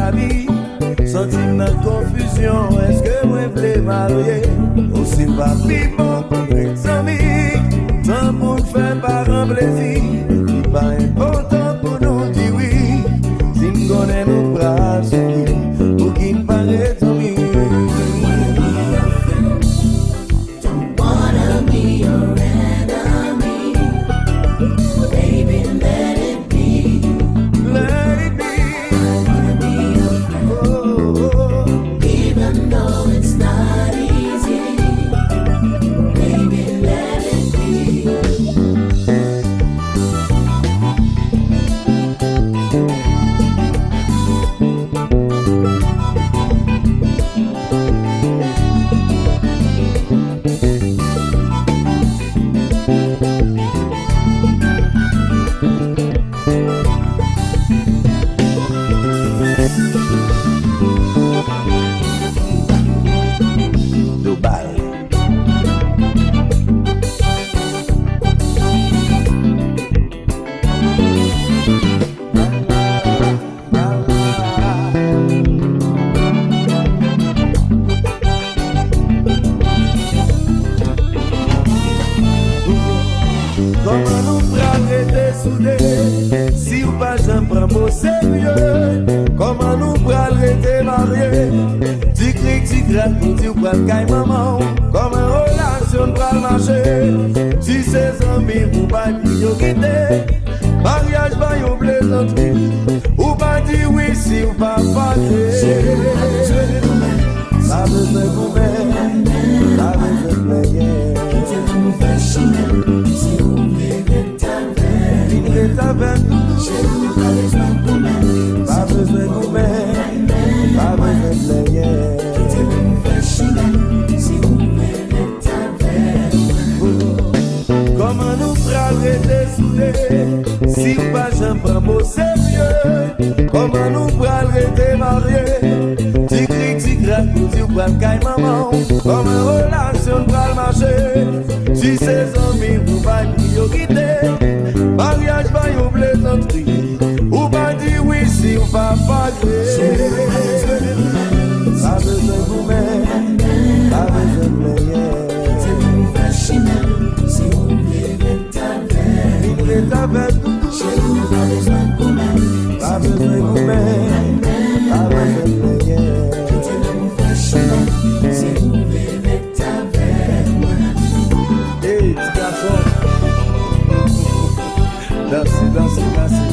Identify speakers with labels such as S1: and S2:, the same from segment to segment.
S1: amis, sentim dans confusion, est-ce que moi voulais marier? Ou si pas plus bon pour être amis, tant pour nous faire parents plaisir, pas important pour nous dire oui, si nous connaissons nos bras sourire, pour qui ne paraît amis.
S2: Don't wanna be your enemy, baby, let it be.
S1: Let it be.
S2: I wanna be your friend,
S1: Oh,
S2: even though it's not easy, baby, let it be.
S1: Dubai. Comment nous rester soudés si ou pas j'en prends au sérieux? Comment nous rester mariés? Tu cries, tu grattes, tu prends caille maman. Comment relation pral marcher? Si c'est amis ou pas dire quitter, mariage va yon plaisanterie. Ou pas dire oui si ou pas fâché. Pas besoin de vous-même, pas besoin de plaire.
S2: Professionnel, si vous voulez ta veine, chez vous, pas besoin de vous-même,
S1: pas besoin de vous-même, pas besoin de plaire.
S2: professionnel, si vous voulez ta veine.
S1: Comment nous rester soudés si pas j'en prends au sérieux? Comment nous rester mariés? Tu cries, tu grattes, tu prends caille maman. Comment relation pral marcher? Si c'est amis ou pas dire quitter, mariage va yon plaisanterie. Ou pas dire oui si ou pas fâché. Pas besoin de vous-même, pas besoin de plaire.
S2: Professionnel, si vous voulez ta veine,
S1: Ta veine,
S2: chez vous, pas besoin de vous-même,
S1: pas besoin de vous-même, pas besoin de plaire.
S2: professionnel, si vous voulez ta veine.
S1: Hey, petit garçon, dansez, dansez, dansez.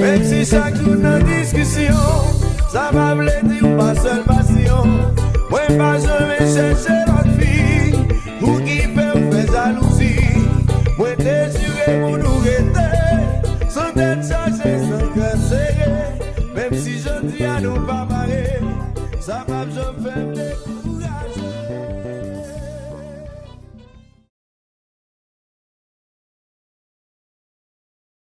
S1: Même si chaque jour dans discussion, ça va me dire pas seule passion. Moi pas jamais chercher l'autre fille, pour qui fait me faire jalousie. Moi déchiré pour nous rester.